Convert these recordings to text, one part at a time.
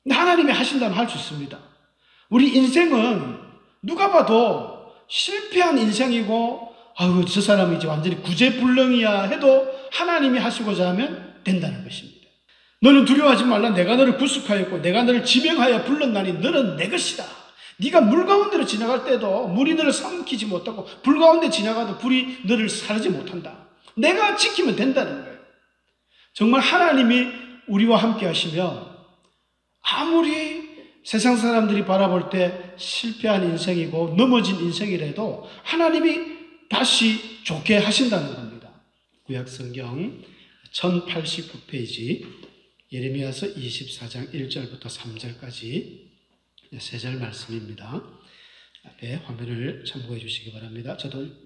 하나님이 하신다면 할 수 있습니다. 우리 인생은 누가 봐도 실패한 인생이고, 아유, 저 사람이 이제 완전히 구제불능이야 해도 하나님이 하시고자 하면 된다는 것입니다. 너는 두려워하지 말라. 내가 너를 구속하였고 내가 너를 지명하여 불렀나니 너는 내 것이다. 네가 물 가운데로 지나갈 때도 물이 너를 삼키지 못하고 불 가운데 지나가도 불이 너를 사르지 못한다. 내가 지키면 된다는 거예요. 정말 하나님이 우리와 함께 하시면 아무리 세상 사람들이 바라볼 때 실패한 인생이고 넘어진 인생이라도 하나님이 다시 좋게 하신다는 겁니다. 구약성경 1089페이지 예레미야서 24장 1절부터 3절까지 세 절 말씀입니다. 앞에 화면을 참고해 주시기 바랍니다.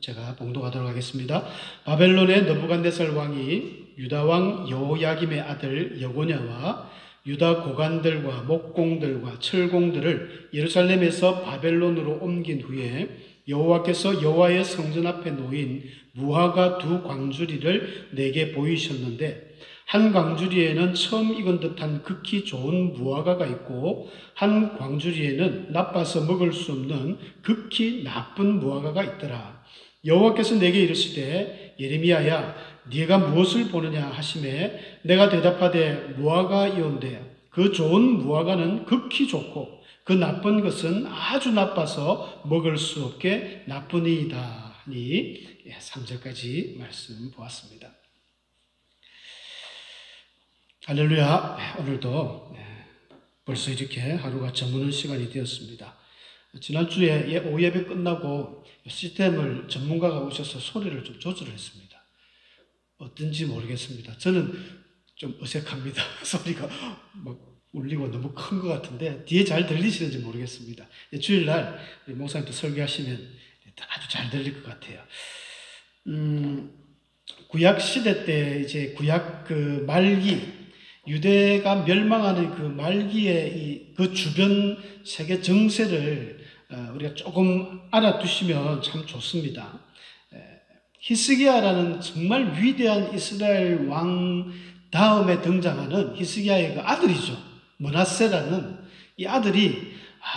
제가 봉독하도록 하겠습니다. 바벨론의 느부갓네살 왕이 유다 왕 여호야김의 아들 여고냐와 유다 고관들과 목공들과 철공들을 예루살렘에서 바벨론으로 옮긴 후에 여호와께서 여호와의 성전 앞에 놓인 무화과 두 광주리를 내게 보이셨는데 한 광주리에는 처음 익은 듯한 극히 좋은 무화과가 있고 한 광주리에는 나빠서 먹을 수 없는 극히 나쁜 무화과가 있더라. 여호와께서 내게 이르시되 예레미야야 네가 무엇을 보느냐 하시매 내가 대답하되 무화과이온데 그 좋은 무화과는 극히 좋고 그 나쁜 것은 아주 나빠서 먹을 수 없게 나쁘니이다 하니 3절까지 말씀 보았습니다. 할렐루야. 오늘도 벌써 이렇게 하루가 저무는 시간이 되었습니다. 지난주에 오후 예배 끝나고 시스템을 전문가가 오셔서 소리를 좀 조절을 했습니다. 어떤지 모르겠습니다. 저는 좀 어색합니다. 소리가 막 울리고 너무 큰 것 같은데 뒤에 잘 들리시는지 모르겠습니다. 주일날 목사님도 설교하시면 아주 잘 들릴 것 같아요. 구약 시대 때 이제 구약 그 말기 유대가 멸망하는 그 말기의 그 주변 세계 정세를 우리가 조금 알아두시면 참 좋습니다. 히스기야라는 정말 위대한 이스라엘 왕 다음에 등장하는 히스기야의 그 아들이죠. 므낫세라는 이 아들이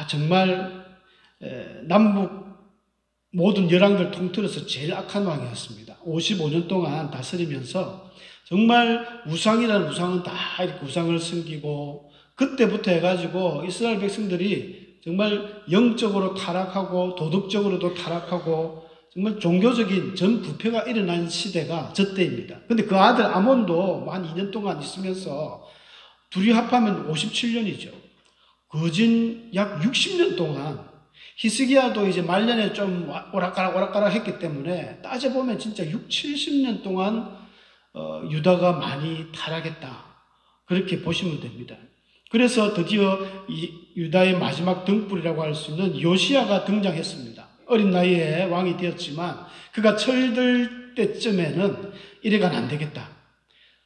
정말 남북 모든 열왕들 통틀어서 제일 악한 왕이었습니다. 55년 동안 다스리면서 정말 우상이라는 우상은 다 이렇게 우상을 섬기고 그때부터 해가지고 이스라엘 백성들이 정말 영적으로 타락하고 도덕적으로도 타락하고 정말 종교적인 전 부패가 일어난 시대가 저 때입니다. 근데 그 아들 아몬도 한 2년 동안 있으면서 둘이 합하면 57년이죠. 거진 약 60년 동안 히스기야도 이제 말년에 좀 오락가락 했기 때문에 따져보면 진짜 70년 동안 유다가 많이 타락했다. 그렇게 보시면 됩니다. 그래서 드디어 이 유다의 마지막 등불이라고 할 수 있는 요시야가 등장했습니다. 어린 나이에 왕이 되었지만 그가 철들 때쯤에는 이래가는 안 되겠다.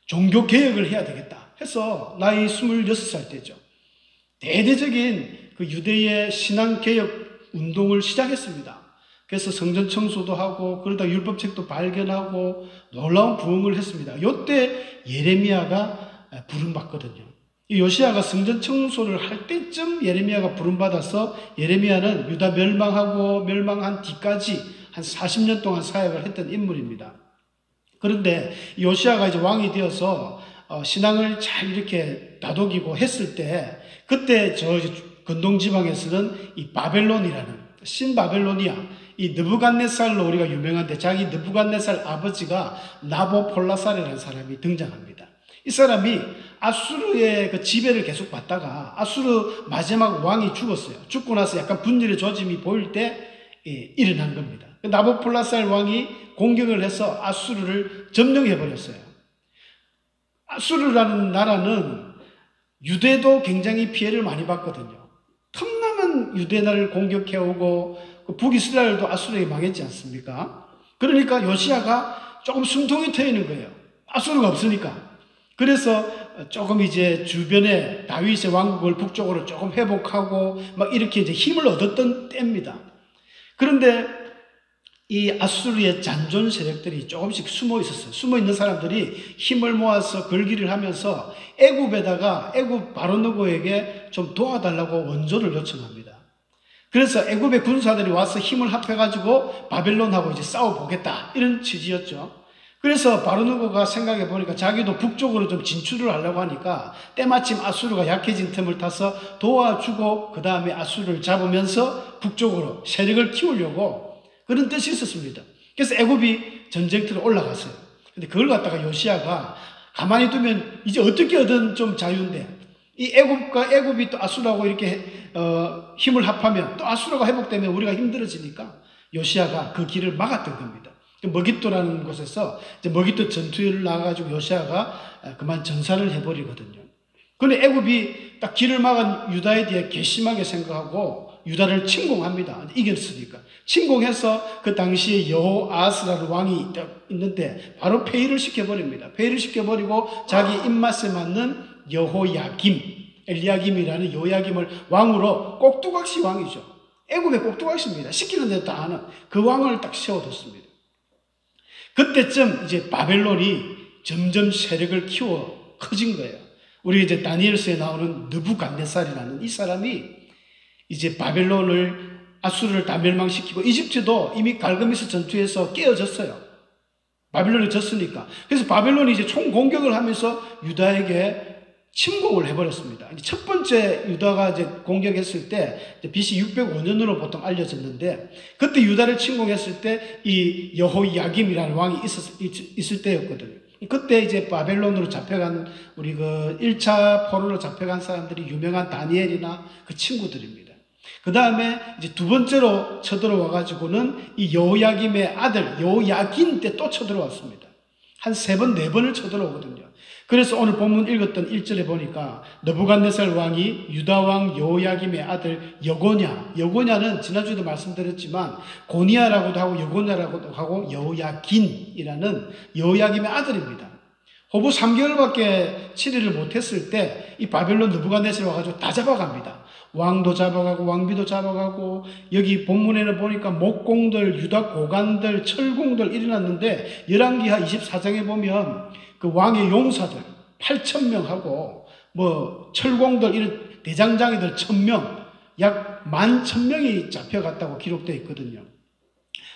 종교개혁을 해야 되겠다 해서 나이 26살 때죠. 대대적인 그 유대의 신앙개혁 운동을 시작했습니다. 그래서 성전 청소도 하고 그러다 율법책도 발견하고 놀라운 부흥을 했습니다. 이때 예레미야가 부름받거든요. 이 요시야가 성전 청소를 할 때쯤 예레미야가 부름받아서 예레미야는 유다 멸망한 뒤까지 한 40년 동안 사역을 했던 인물입니다. 그런데 요시야가 이제 왕이 되어서 신앙을 잘 이렇게 다독이고 했을 때 그때 저 근동 지방에서는 이 바벨론이라는 신바벨로니아 이 느부갓네살로 우리가 유명한데 자기 느부갓네살 아버지가 나보폴라살이라는 사람이 등장합니다. 이 사람이 아수르의 그 지배를 계속 받다가 아수르 마지막 왕이 죽었어요. 죽고 나서 약간 분열의 조짐이 보일 때 일어난 겁니다. 나보폴라살 왕이 공격을 해서 아수르를 점령해버렸어요. 아수르라는 나라는 유대도 굉장히 피해를 많이 받거든요. 틈나면 유대나라를 공격해오고 북이스라엘도 아수르에 망했지 않습니까? 그러니까 요시야가 조금 숨통이 트이는 거예요. 아수르가 없으니까. 그래서 조금 이제 주변에 다윗의 왕국을 북쪽으로 조금 회복하고 막 이렇게 이제 힘을 얻었던 때입니다. 그런데 이 아수르의 잔존 세력들이 조금씩 숨어 있었어요. 숨어 있는 사람들이 힘을 모아서 걸기를 하면서 애굽에다가 애굽 바로누고에게 좀 도와달라고 원조를 요청합니다. 그래서 애굽의 군사들이 와서 힘을 합해가지고 바벨론하고 이제 싸워보겠다, 이런 취지였죠. 그래서 바로누고가 생각해 보니까 자기도 북쪽으로 좀 진출을 하려고 하니까 때마침 아수르가 약해진 틈을 타서 도와주고 그 다음에 아수르를 잡으면서 북쪽으로 세력을 키우려고 그런 뜻이 있었습니다. 그래서 애굽이 전쟁터로 올라갔어요. 근데 그걸 갖다가 요시야가 가만히 두면 이제 어떻게 얻은 좀 자유인데, 이 애굽이 또 아수르하고 이렇게 힘을 합하면 또 아수르가 회복되면 우리가 힘들어지니까 요시야가 그 길을 막았던 겁니다. 머깃도라는 곳에서 이제 머깃도 전투를 나가가지고 요시야가 그만 전사를 해버리거든요. 그런데 애굽이 딱 길을 막은 유다에 대해 괘씸하게 생각하고 유다를 침공합니다. 이겼으니까. 침공해서 그 당시에 여호아스라는 왕이 있는데 바로 폐위를 시켜버립니다. 폐위를 시켜버리고 자기 입맛에 맞는 여호야김, 엘리야김이라는 여호야김을 왕으로, 꼭두각시 왕이죠. 애굽의 꼭두각시입니다. 시키는 대로 다 하는 그 왕을 딱 세워뒀습니다. 그때쯤 이제 바벨론이 점점 세력을 키워 커진 거예요. 우리 이제 다니엘서에 나오는 느부갓네살이라는 이 사람이 이제 바벨론을, 아수르를 다 멸망시키고 이집트도 이미 갈그미스 전투에서 깨어졌어요. 바벨론이 졌으니까. 그래서 바벨론이 이제 총공격을 하면서 유다에게 침공을 해버렸습니다. 첫 번째 유다가 이제 공격했을 때 BC 605년으로 보통 알려졌는데, 그때 유다를 침공했을 때 이 여호야김이라는 왕이 있을 때였거든요. 그때 이제 바벨론으로 잡혀간 우리 그 1차 포로로 잡혀간 사람들이 유명한 다니엘이나 그 친구들입니다. 그 다음에 이제 두 번째로 쳐들어와 가지고는 이 여호야김의 아들 여호야긴 때 또 쳐들어왔습니다. 한 3번, 4번을 쳐들어오거든요. 그래서 오늘 본문 읽었던 1절에 보니까 느부갓네살 왕이 유다 왕 여호야김의 아들 여고냐는 지난주에도 말씀드렸지만 고니야라고도 하고 여고냐라고도 하고 여호야긴이라는 여호야김의 아들입니다. 호부 3개월밖에 치리를 못했을 때 이 바벨론 느부갓네살이 와가지고 다 잡아갑니다. 왕도 잡아가고 왕비도 잡아가고, 여기 본문에는 보니까 목공들, 유다 고관들, 철공들 일어났는데 열왕기하 24장에 보면 그 왕의 용사들 8,000명하고 뭐 철공들, 이런 대장장이들 1,000명, 약 11,000명이 잡혀갔다고 기록되어 있거든요.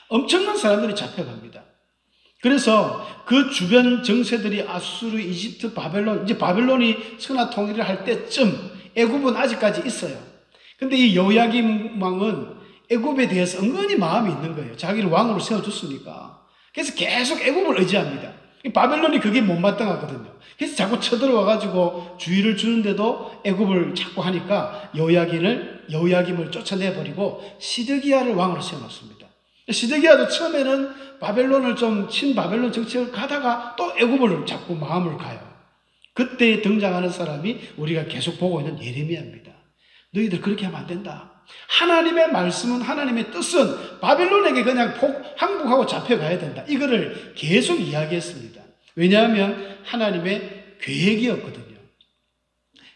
엄청난 사람들이 잡혀갑니다. 그래서 그 주변 정세들이 아수르, 이집트, 바벨론, 이제 바벨론이 천하 통일을 할 때쯤 애굽은 아직까지 있어요. 근데 이 여호야김 왕은 애굽에 대해서 은근히 마음이 있는 거예요. 자기를 왕으로 세워줬으니까. 그래서 계속 애굽을 의지합니다. 바벨론이 그게 못마땅하거든요. 그래서 자꾸 쳐들어와가지고 주의를 주는데도 애굽을 자꾸 하니까 여호야김을 쫓아내버리고 시드기야를 왕으로 세워놨습니다. 시드기야도 처음에는 바벨론을 좀 친바벨론 정책을 가다가 또 애굽을 자꾸 마음을 가요. 그때 등장하는 사람이 우리가 계속 보고 있는 예레미야입니다. 너희들 그렇게 하면 안 된다. 하나님의 말씀은, 하나님의 뜻은 바벨론에게 그냥 항복하고 잡혀가야 된다. 이거를 계속 이야기했습니다. 왜냐하면 하나님의 계획이었거든요.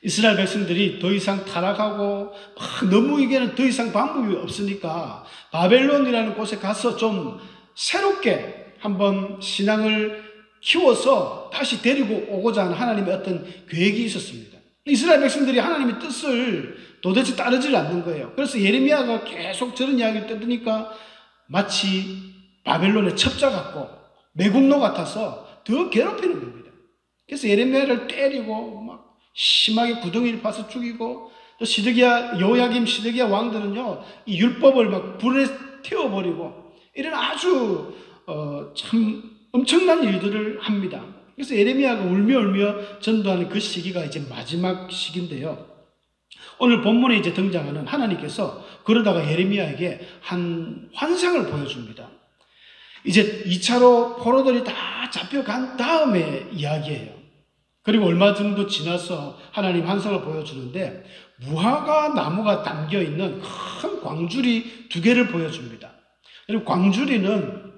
이스라엘 백성들이 더 이상 타락하고 막 너무 이게는 더 이상 방법이 없으니까 바벨론이라는 곳에 가서 좀 새롭게 한번 신앙을 키워서 다시 데리고 오고자 하는 하나님의 어떤 계획이 있었습니다. 이스라엘 백성들이 하나님의 뜻을 도대체 따르질 않는 거예요. 그래서 예레미야가 계속 저런 이야기를 떠드니까 마치 바벨론의 첩자 같고 매국노 같아서 더 괴롭히는 겁니다. 그래서 예레미야를 때리고 막 심하게 구덩이를 파서 죽이고, 또 여호야김 시드기야 왕들은요, 이 율법을 막 불에 태워버리고 이런 아주 참 엄청난 일들을 합니다. 그래서 예레미야가 울며 전도하는 그 시기가 이제 마지막 시기인데요. 오늘 본문에 이제 등장하는 하나님께서 그러다가 예레미야에게 한 환상을 보여줍니다. 이제 2차로 포로들이 다 잡혀간 다음에 이야기예요. 그리고 얼마 정도 지나서 하나님 환상을 보여주는데 무화과 나무가 담겨있는 큰 광주리 2개를 보여줍니다. 그리고 광주리는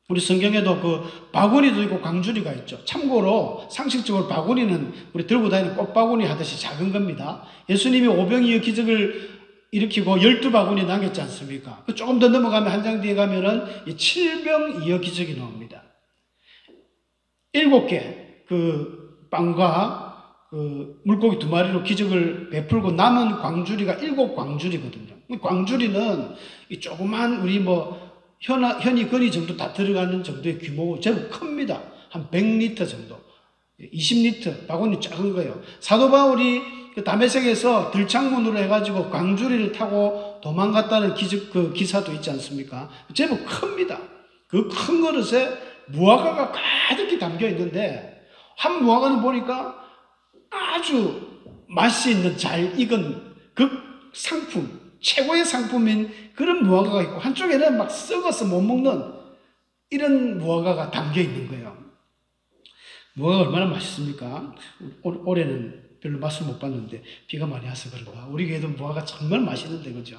우리 성경에도 그 바구니도 있고 광주리가 있죠. 참고로 상식적으로 바구니는 우리 들고 다니는 꽃바구니 하듯이 작은 겁니다. 예수님이 오병이어 기적을 일으키고 12바구니 남겼지 않습니까? 조금 더 넘어가면 한 장 뒤에 가면은 7병2여 기적이 나옵니다. 7개 그 빵과 그 물고기 2마리로 기적을 베풀고 남은 광주리가 7광주리거든요. 광주리는 이 조그만 우리 뭐 현이 건이 정도 다 들어가는 정도의 규모고 제법 큽니다. 한 100리터 정도. 20리터 바구니 작은 거예요. 사도 바울이 그 다메섹에서 들창문으로 해가지고 광주리를 타고 도망갔다는 그 기사도 있지 않습니까? 제법 큽니다. 그 큰 그릇에 무화과가 가득히 담겨 있는데 한 무화과는 보니까 아주 맛이 있는 잘 익은 그 상품, 최고의 상품인 그런 무화과가 있고 한쪽에는 막 썩어서 못 먹는 이런 무화과가 담겨 있는 거예요. 무화과가 얼마나 맛있습니까? 올해는 별로 맛을 못 봤는데 비가 많이 와서 그런가. 우리 교회도 무화과 정말 맛있는데 그죠?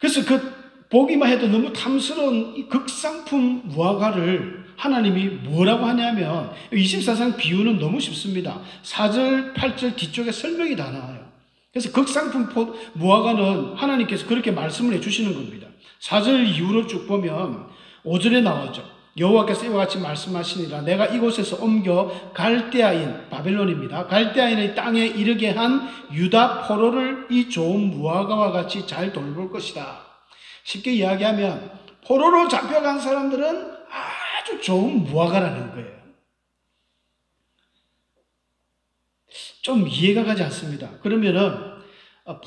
그래서 그 보기만 해도 너무 탐스러운 이 극상품 무화과를 하나님이 뭐라고 하냐면 24장 비유는 너무 쉽습니다. 4절, 8절 뒤쪽에 설명이 다 나와요. 그래서 극상품 무화과는 하나님께서 그렇게 말씀을 해주시는 겁니다. 4절 이후로 쭉 보면 5절에 나오죠. 여호와께서 이와 같이 말씀하시니라 내가 이곳에서 옮겨 갈대아인 바벨론입니다. 갈대아인의 땅에 이르게 한 유다 포로를 이 좋은 무화과와 같이 잘 돌볼 것이다. 쉽게 이야기하면 포로로 잡혀간 사람들은 아주 좋은 무화과라는 거예요. 좀 이해가 가지 않습니다. 그러면은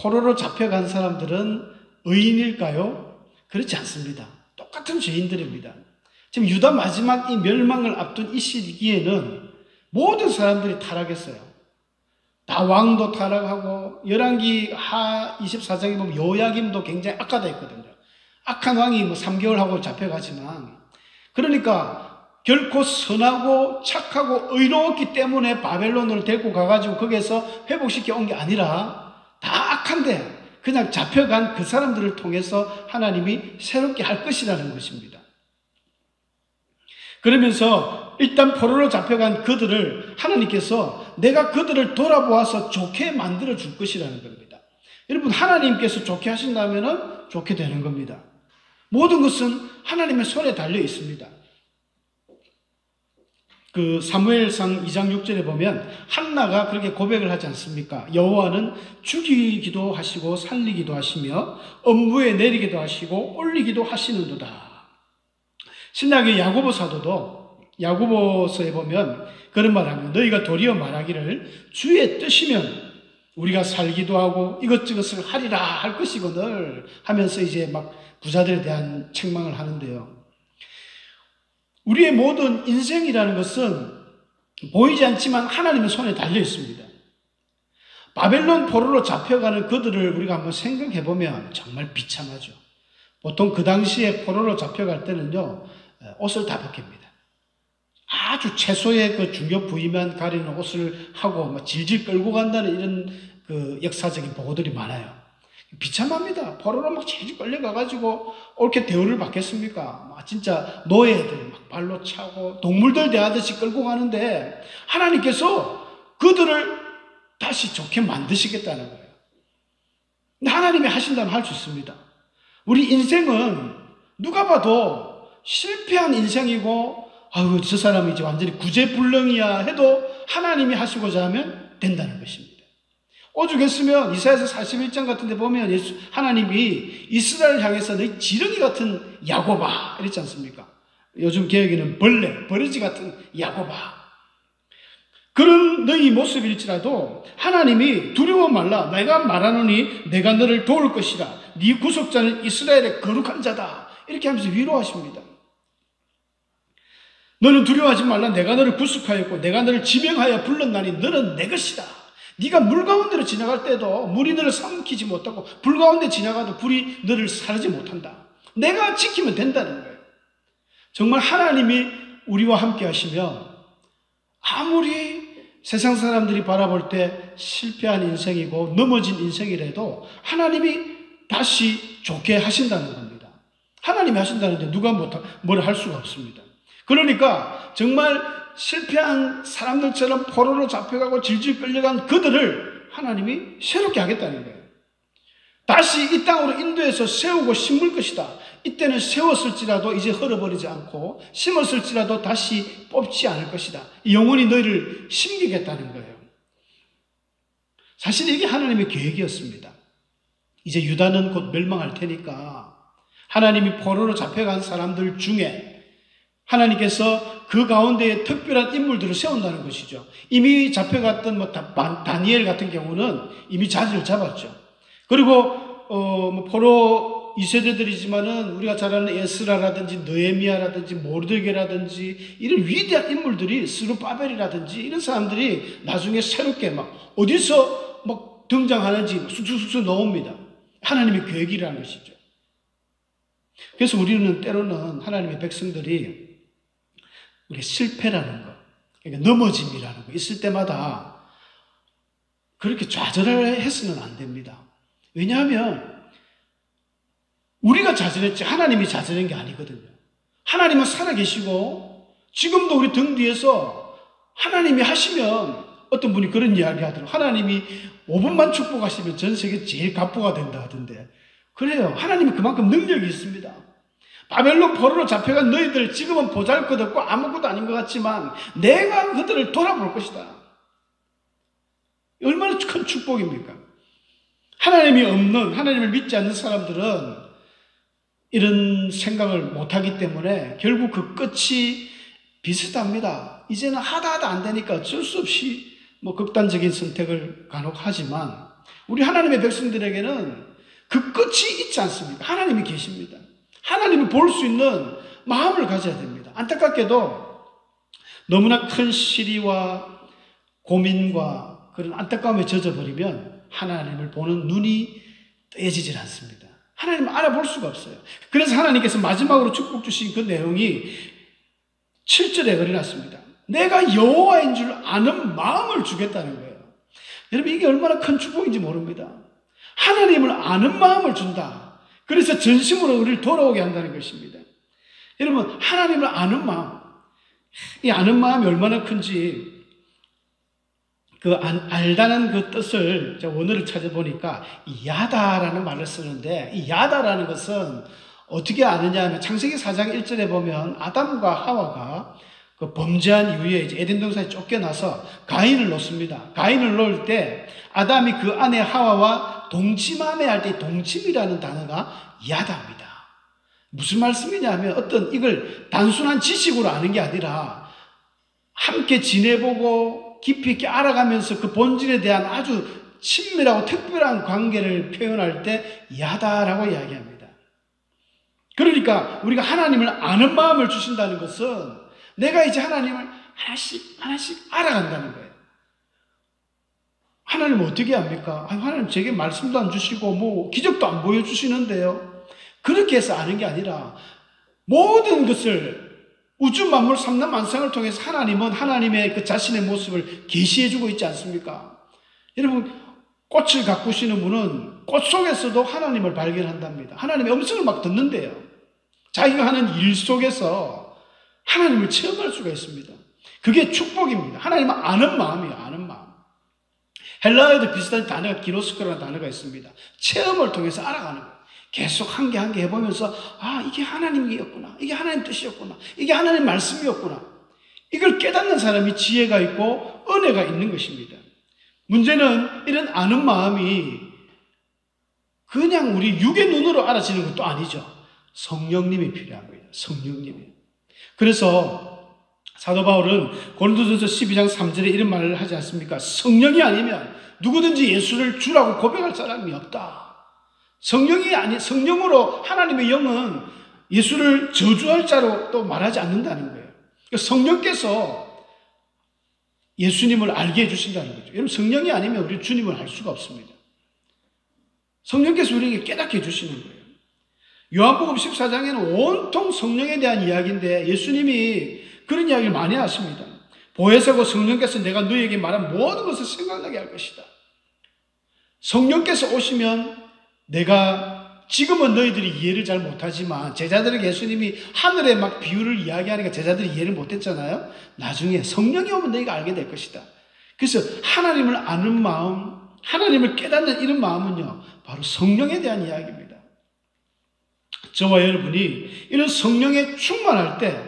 포로로 잡혀간 사람들은 의인일까요? 그렇지 않습니다. 똑같은 죄인들입니다. 지금 유다 마지막 이 멸망을 앞둔 이 시기에는 모든 사람들이 타락했어요. 다 왕도 타락하고 열왕기 하 24장에 보면 요야김도 굉장히 악하다 했거든요. 악한 왕이 뭐 3개월 하고 잡혀가지만 그러니까 결코 선하고 착하고 의로웠기 때문에 바벨론으로 데리고 가가지고 거기에서 회복시켜 온 게 아니라 다 악한데 그냥 잡혀간 그 사람들을 통해서 하나님이 새롭게 할 것이라는 것입니다. 그러면서 일단 포로로 잡혀간 그들을 하나님께서 내가 그들을 돌아보아서 좋게 만들어 줄 것이라는 겁니다. 여러분 하나님께서 좋게 하신다면 좋게 되는 겁니다. 모든 것은 하나님의 손에 달려 있습니다. 그 사무엘상 2장 6절에 보면 한나가 그렇게 고백을 하지 않습니까? 여호와는 죽이기도 하시고 살리기도 하시며 엄부에 내리기도 하시고 올리기도 하시는도다. 신약의 야고보 사도도 야고보서에 보면 그런 말합니다. 너희가 도리어 말하기를 주의 뜻이면 우리가 살기도 하고 이것저것을 하리라 할 것이거늘 하면서 이제 막 부자들에 대한 책망을 하는데요. 우리의 모든 인생이라는 것은 보이지 않지만 하나님의 손에 달려 있습니다. 바벨론 포로로 잡혀가는 그들을 우리가 한번 생각해 보면 정말 비참하죠. 보통 그 당시에 포로로 잡혀갈 때는요, 옷을 다 벗깁니다. 아주 최소의 그 중요 부위만 가리는 옷을 하고 막 질질 끌고 간다는 이런 그 역사적인 보고들이 많아요. 비참합니다. 포로로 막 질질 끌려가가지고 옳게 대우를 받겠습니까? 막 진짜 노예들 막 발로 차고 동물들 대하듯이 끌고 가는데 하나님께서 그들을 다시 좋게 만드시겠다는 거예요. 근데 하나님이 하신다면 할 수 있습니다. 우리 인생은 누가 봐도 실패한 인생이고 아유 저 사람이 이제 완전히 구제불능이야 해도 하나님이 하시고자 하면 된다는 것입니다. 오죽했으면 이사야서 41장 같은 데 보면 하나님이 이스라엘 향해서 너희 지렁이 같은 야곱아 이랬지 않습니까? 요즘 개혁에는 벌레, 버러지 같은 야곱아. 그런 너희 모습일지라도 하나님이 두려워 말라. 내가 말하노니 내가 너를 도울 것이라. 네 구속자는 이스라엘의 거룩한 자다. 이렇게 하면서 위로하십니다. 너는 두려워하지 말라. 내가 너를 구속하였고 내가 너를 지명하여 불렀나니 너는 내 것이다. 네가 물 가운데로 지나갈 때도 물이 너를 삼키지 못하고 불 가운데 지나가도 불이 너를 사르지 못한다. 내가 지키면 된다는 거예요. 정말 하나님이 우리와 함께 하시면 아무리 세상 사람들이 바라볼 때 실패한 인생이고 넘어진 인생이라도 하나님이 다시 좋게 하신다는 겁니다. 하나님이 하신다는데 누가 뭘 할 수가 없습니다. 그러니까 정말 실패한 사람들처럼 포로로 잡혀가고 질질 끌려간 그들을 하나님이 새롭게 하겠다는 거예요. 다시 이 땅으로 인도해서 세우고 심을 것이다. 이때는 세웠을지라도 이제 헐어버리지 않고 심었을지라도 다시 뽑지 않을 것이다. 영원히 너희를 심기겠다는 거예요. 사실 이게 하나님의 계획이었습니다. 이제 유다는 곧 멸망할 테니까 하나님이 포로로 잡혀간 사람들 중에 하나님께서 그 가운데에 특별한 인물들을 세운다는 것이죠. 이미 잡혀갔던 다니엘 같은 경우는 이미 자리를 잡았죠. 그리고 포로 2세대들이지만은 우리가 잘 아는 에스라라든지 느헤미야라든지 모르드게라든지 이런 위대한 인물들이 스룹바벨이라든지 이런 사람들이 나중에 새롭게 막 어디서 막 등장하는지 쑥쑥쑥 나옵니다. 하나님의 계획이라는 것이죠. 그래서 우리는 때로는 하나님의 백성들이 우리 실패라는 것, 그러니까 넘어짐이라는 거 있을 때마다 그렇게 좌절해서는 안 됩니다. 왜냐하면 우리가 좌절했지 하나님이 좌절한 게 아니거든요. 하나님은 살아계시고 지금도 우리 등 뒤에서 하나님이 하시면 어떤 분이 그런 이야기 하더라고요. 하나님이 5분만 축복하시면 전 세계 제일 갑부가 된다 하던데 그래요. 하나님이 그만큼 능력이 있습니다. 바벨론 포로로 잡혀간 너희들 지금은 보잘것없고 아무것도 아닌 것 같지만 내가 그들을 돌아볼 것이다. 얼마나 큰 축복입니까? 하나님이 없는, 하나님을 믿지 않는 사람들은 이런 생각을 못하기 때문에 결국 그 끝이 비슷합니다. 이제는 하다 안 되니까 어쩔 수 없이 극단적인 선택을 간혹 하지만 우리 하나님의 백성들에게는 그 끝이 있지 않습니까? 하나님이 계십니다. 하나님을 볼 수 있는 마음을 가져야 됩니다. 안타깝게도 너무나 큰 시리와 고민과 그런 안타까움에 젖어버리면 하나님을 보는 눈이 뜨여지질 않습니다. 하나님을 알아볼 수가 없어요. 그래서 하나님께서 마지막으로 축복 주신 그 내용이 7절에 그려놨습니다. 내가 여호와인 줄 아는 마음을 주겠다는 거예요. 여러분 이게 얼마나 큰 축복인지 모릅니다. 하나님을 아는 마음을 준다. 그래서 전심으로 우리를 돌아오게 한다는 것입니다. 여러분 하나님을 아는 마음, 이 아는 마음이 얼마나 큰지 알다는 그 뜻을 제가 원어를 찾아보니까 야다라는 말을 쓰는데 이 야다라는 것은 어떻게 아느냐 하면 창세기 4장 1절에 보면 아담과 하와가 그 범죄한 이후에 이제 에덴 동산에 쫓겨나서 가인을 놓습니다. 가인을 놓을 때 아담이 그 아내 하와와 동침하며 할 때 동침이라는 단어가 야다입니다. 무슨 말씀이냐 하면 어떤 이걸 단순한 지식으로 아는 게 아니라 함께 지내보고 깊이 있게 알아가면서 그 본질에 대한 아주 친밀하고 특별한 관계를 표현할 때 야다라고 이야기합니다. 그러니까 우리가 하나님을 아는 마음을 주신다는 것은 내가 이제 하나님을 하나씩 알아간다는 거예요. 하나님 어떻게 합니까? 하나님 제게 말씀도 안 주시고 기적도 안 보여주시는데요. 그렇게 해서 아는 게 아니라 모든 것을 우주 만물 삼란 만상을 통해서 하나님은 하나님의 그 자신의 모습을 계시해주고 있지 않습니까? 여러분 꽃을 가꾸시는 분은 꽃 속에서도 하나님을 발견한답니다. 하나님의 음성을 막 듣는데요. 자기가 하는 일 속에서 하나님을 체험할 수가 있습니다. 그게 축복입니다. 하나님을 아는 마음이에요. 아는 마음. 헬라어에도 비슷한 단어가 기노스코라는 단어가 있습니다. 체험을 통해서 알아가는 거예요. 계속 한 개 한 개 해보면서 이게 하나님이었구나. 이게 하나님 뜻이었구나. 이게 하나님 말씀이었구나. 이걸 깨닫는 사람이 지혜가 있고 은혜가 있는 것입니다. 문제는 이런 아는 마음이 그냥 우리 육의 눈으로 알아지는 것도 아니죠. 성령님이 필요한 거예요. 성령님이. 그래서 사도 바울은 고린도전서 12장 3절에 이런 말을 하지 않습니까? 성령이 아니면 누구든지 예수를 주라고 고백할 사람이 없다. 성령으로 하나님의 영은 예수를 저주할 자로 또 말하지 않는다는 거예요. 성령께서 예수님을 알게 해주신다는 거죠. 여러분 성령이 아니면 우리 주님을 알 수가 없습니다. 성령께서 우리에게 깨닫게 해주시는 거예요. 요한복음 14장에는 온통 성령에 대한 이야기인데 예수님이 그런 이야기를 많이 하십니다. 보혜사고 성령께서 내가 너희에게 말한 모든 것을 생각나게 할 것이다. 성령께서 오시면 내가 지금은 너희들이 이해를 잘 못하지만 제자들에게 예수님이 하늘에 막 비유를 이야기하니까 제자들이 이해를 못했잖아요. 나중에 성령이 오면 너희가 알게 될 것이다. 그래서 하나님을 아는 마음, 하나님을 깨닫는 이런 마음은요, 바로 성령에 대한 이야기입니다. 저와 여러분이 이런 성령에 충만할 때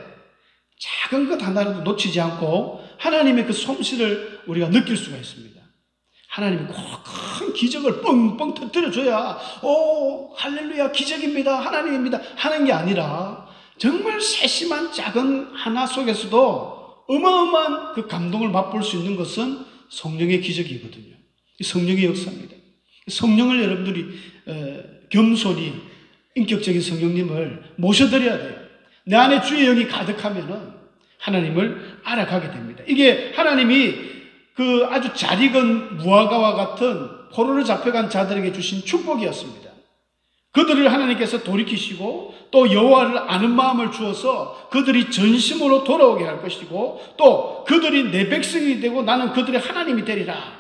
작은 것 하나라도 놓치지 않고 하나님의 그 솜씨를 우리가 느낄 수가 있습니다. 하나님이 꼭 큰 기적을 뻥뻥 터뜨려줘야 할렐루야 기적입니다 하나님입니다 하는 게 아니라 정말 세심한 작은 하나 속에서도 어마어마한 그 감동을 맛볼 수 있는 것은 성령의 기적이거든요. 성령의 역사입니다. 성령을 여러분들이 겸손히 인격적인 성령님을 모셔드려야 돼요. 내 안에 주의 영이 가득하면은 하나님을 알아가게 됩니다. 이게 하나님이 그 아주 잘 익은 무화과와 같은 포로로 잡혀간 자들에게 주신 축복이었습니다. 그들을 하나님께서 돌이키시고 또 여호와를 아는 마음을 주어서 그들이 전심으로 돌아오게 할 것이고 또 그들이 내 백성이 되고 나는 그들의 하나님이 되리라.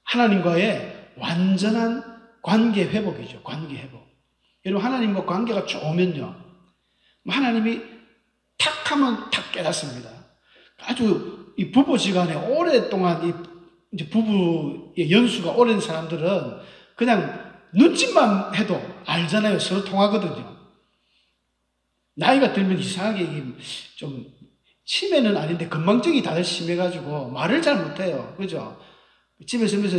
하나님과의 완전한 관계 회복이죠. 관계 회복. 여러분 하나님과 관계가 좋으면요, 하나님이 탁 하면 탁 깨닫습니다. 아주 이 부부지간에 오랫동안 이제 부부의 연수가 오랜 사람들은 그냥 눈짓만 해도 알잖아요. 서로 통하거든요. 나이가 들면 이상하게 이게 좀 치매는 아닌데 건망증이 다들 심해가지고 말을 잘 못해요. 그죠? 집에 서면서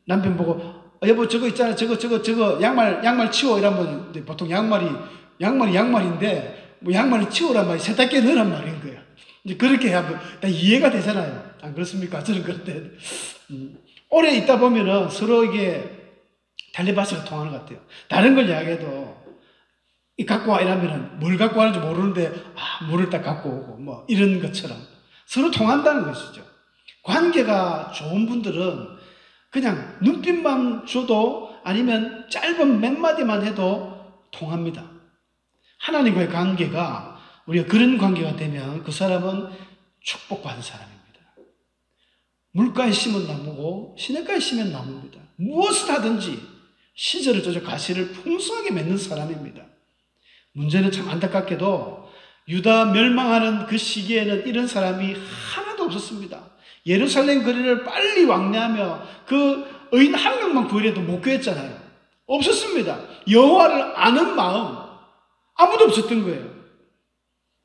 남편 보고 여보 저거 있잖아 저거 양말 치워 이러면 보통 양말인데 뭐 양말을 치우란 말이 세탁기에 넣으란 말인 거예요. 이제 그렇게 하면 다 이해가 되잖아요. 안 그렇습니까? 저는 그런데 오래 있다 보면은 서로 이게 텔레파시가 통하는 것 같아요. 다른 걸 이야기해도 이 갖고 와 이러면은 뭘 갖고 와는지 모르는데 물을 딱 갖고 오고 뭐 이런 것처럼 서로 통한다는 것이죠. 관계가 좋은 분들은 그냥 눈빛만 줘도 아니면 짧은 몇 마디만 해도 통합니다. 하나님과의 관계가 우리가 그런 관계가 되면 그 사람은 축복받은 사람입니다. 물가에 심은 나무고 시냇가에 심은 나무입니다. 무엇을 하든지 시절을 쫓아 가시를 풍성하게 맺는 사람입니다. 문제는 참 안타깝게도 유다 멸망하는 그 시기에는 이런 사람이 하나도 없었습니다. 예루살렘 거리를 빨리 왕래하며 그 의인 한 명만 구해도 못 구했잖아요. 없었습니다. 여호와를 아는 마음 아무도 없었던 거예요.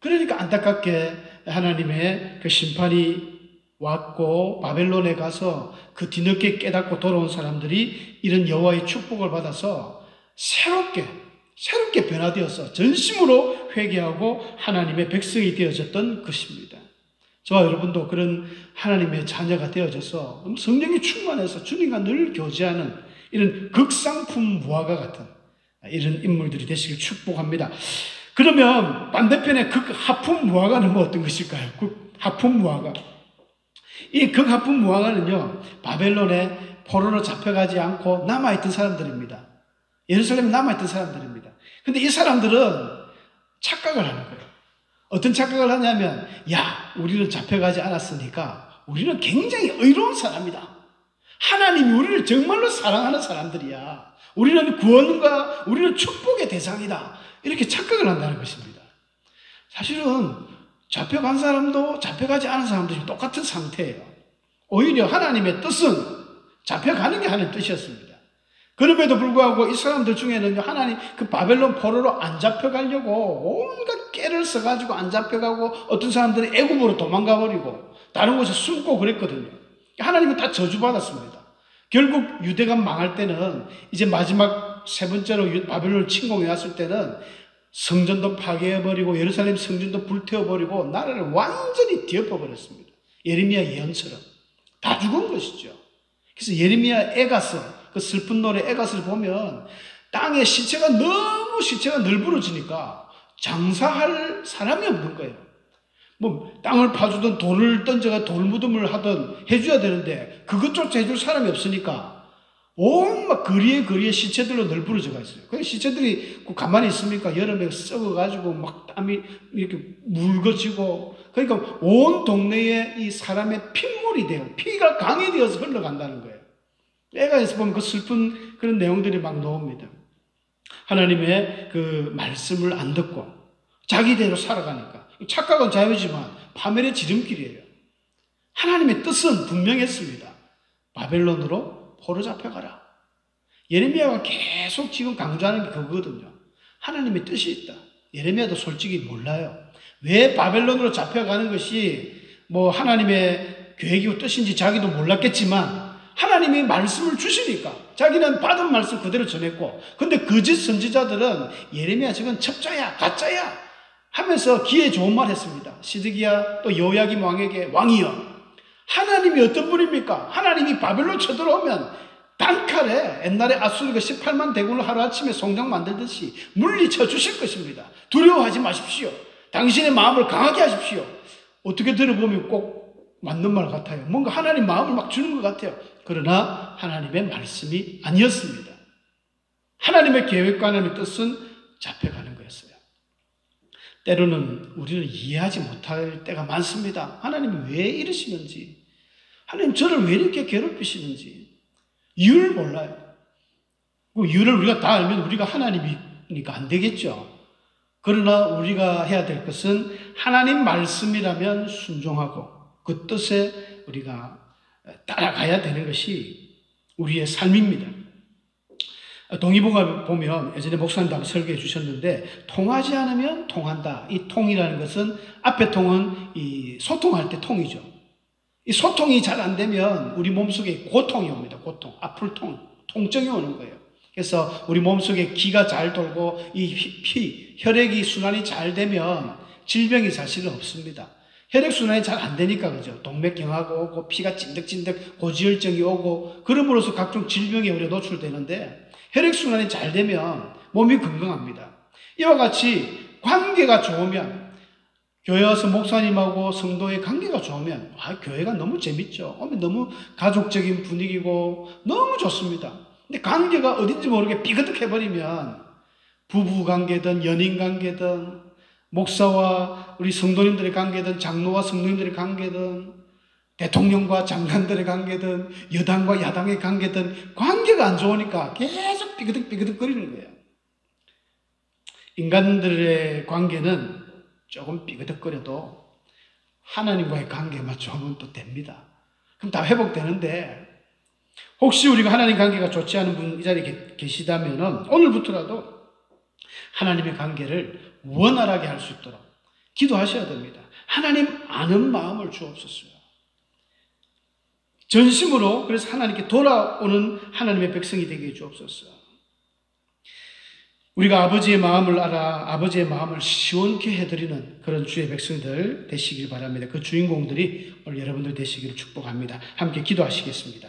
그러니까 안타깝게 하나님의 그 심판이 왔고 바벨론에 가서 그 뒤늦게 깨닫고 돌아온 사람들이 이런 여호와의 축복을 받아서 새롭게 변화되어서 전심으로 회개하고 하나님의 백성이 되어졌던 것입니다. 저와 여러분도 그런 하나님의 자녀가 되어져서 성령이 충만해서 주님과 늘 교제하는 이런 극상품 무화과 같은 이런 인물들이 되시길 축복합니다. 그러면 반대편에 극하품 무화과는 뭐 어떤 것일까요? 극하품 무화과. 이 극하품 무화과는요, 바벨론에 포로로 잡혀가지 않고 남아있던 사람들입니다. 예루살렘에 남아있던 사람들입니다. 근데 이 사람들은 착각을 하는 거예요. 어떤 착각을 하냐면, 우리는 잡혀가지 않았으니까 우리는 굉장히 의로운 사람이다. 하나님이 우리를 정말로 사랑하는 사람들이야. 우리는 축복의 대상이다. 이렇게 착각을 한다는 것입니다. 사실은 잡혀간 사람도 잡혀가지 않은 사람들이 똑같은 상태예요. 오히려 하나님의 뜻은 잡혀가는 게 하나님의 뜻이었습니다. 그럼에도 불구하고 이 사람들 중에는 하나님 그 바벨론 포로로 안 잡혀가려고 온갖 깨를 써가지고 안 잡혀가고 어떤 사람들은 애굽으로 도망가 버리고 다른 곳에 숨고 그랬거든요. 하나님은 다 저주받았습니다. 결국 유대가 망할 때는 이제 마지막 세 번째로 바벨론을 침공해 왔을 때는 성전도 파괴해버리고 예루살렘 성전도 불태워버리고 나라를 완전히 뒤엎어버렸습니다. 예레미야 예언처럼 다 죽은 것이죠. 그래서 예레미야 에가서 그 슬픈 노래 에가서를 보면 땅에 시체가 널브러지니까 장사할 사람이 없는 거예요. 뭐 땅을 파주든 돌을 던져가 돌무덤을 하든 해줘야 되는데 그것조차 해줄 사람이 없으니까 온막 거리에 시체들로 널브러져가 있어요. 그 시체들이 가만히 있습니까? 여름에 썩어가지고 막 땀이 이렇게 묽어지고 그러니까 온 동네에 이 사람의 핏물이 돼요. 피가 강이 되어서 흘러간다는 거예요. 에가에서 보면 그 슬픈 그런 내용들이 막 나옵니다. 하나님의 그 말씀을 안 듣고 자기대로 살아가니까 착각은 자유지만 파멸의 지름길이에요. 하나님의 뜻은 분명했습니다. 바벨론으로 포로 잡혀가라. 예레미야가 계속 지금 강조하는 게 그거거든요. 하나님의 뜻이 있다. 예레미야도 솔직히 몰라요. 왜 바벨론으로 잡혀가는 것이 뭐 하나님의 계획이고 뜻인지 자기도 몰랐겠지만 하나님이 말씀을 주시니까 자기는 받은 말씀 그대로 전했고, 근데 거짓 선지자들은 예레미야 저건 첩자야 가짜야 하면서 기에 좋은 말 했습니다. 시드기야 또 여호야김 왕에게 왕이여, 하나님이 어떤 분입니까? 하나님이 바벨론 쳐들어오면 단칼에 옛날에 아수르가 18만 대군을 하루아침에 송장 만들듯이 물리쳐 주실 것입니다. 두려워하지 마십시오. 당신의 마음을 강하게 하십시오. 어떻게 들어보면 꼭 맞는 말 같아요. 뭔가 하나님 마음을 막 주는 것 같아요. 그러나 하나님의 말씀이 아니었습니다. 하나님의 계획과 하나님의 뜻은 잡혀가는 거였어요. 때로는 우리는 이해하지 못할 때가 많습니다. 하나님이 왜 이러시는지, 하나님 저를 왜 이렇게 괴롭히시는지 이유를 몰라요. 그 이유를 우리가 다 알면 우리가 하나님이니까 안 되겠죠. 그러나 우리가 해야 될 것은 하나님 말씀이라면 순종하고 그 뜻에 우리가 따라가야 되는 것이 우리의 삶입니다. 동의보가 보면 예전에 목사님도 한번 설교해 주셨는데, 통하지 않으면 통한다. 이 통이라는 것은 앞에 통은 이 소통할 때 통이죠. 이 소통이 잘 안 되면 우리 몸속에 고통이 옵니다. 고통, 아플 통증이 오는 거예요. 그래서 우리 몸속에 기가 잘 돌고 이 혈액이 순환이 잘 되면 질병이 사실은 없습니다. 혈액순환이 잘 안 되니까 그죠. 동맥경화가 오고 피가 찐득찐득 고지혈증이 오고 그럼으로써 각종 질병에 우리가 노출되는데, 혈액순환이 잘 되면 몸이 건강합니다. 이와 같이 관계가 좋으면, 교회 와서 목사님하고 성도의 관계가 좋으면 교회가 너무 재밌죠. 너무 가족적인 분위기고 너무 좋습니다. 근데 관계가 어딘지 모르게 삐그덕해버리면 부부관계든 연인관계든 목사와 우리 성도님들의 관계든 장로와 성도님들의 관계든 대통령과 장관들의 관계든 여당과 야당의 관계든 관계가 안 좋으니까 계속 삐그덕거리는 거예요. 인간들의 관계는 조금 삐그덕거려도 하나님과의 관계만 좋으면 또 됩니다. 그럼 다 회복되는데, 혹시 우리가 하나님 관계가 좋지 않은 분 이 자리에 계시다면 오늘부터라도 하나님의 관계를 원활하게 할 수 있도록 기도하셔야 됩니다. 하나님 아는 마음을 주옵소서. 전심으로 그래서 하나님께 돌아오는 하나님의 백성이 되게 해주옵소서. 우리가 아버지의 마음을 알아 아버지의 마음을 시원케 해드리는 그런 주의 백성들 되시길 바랍니다. 그 주인공들이 오늘 여러분들 되시기를 축복합니다. 함께 기도하시겠습니다.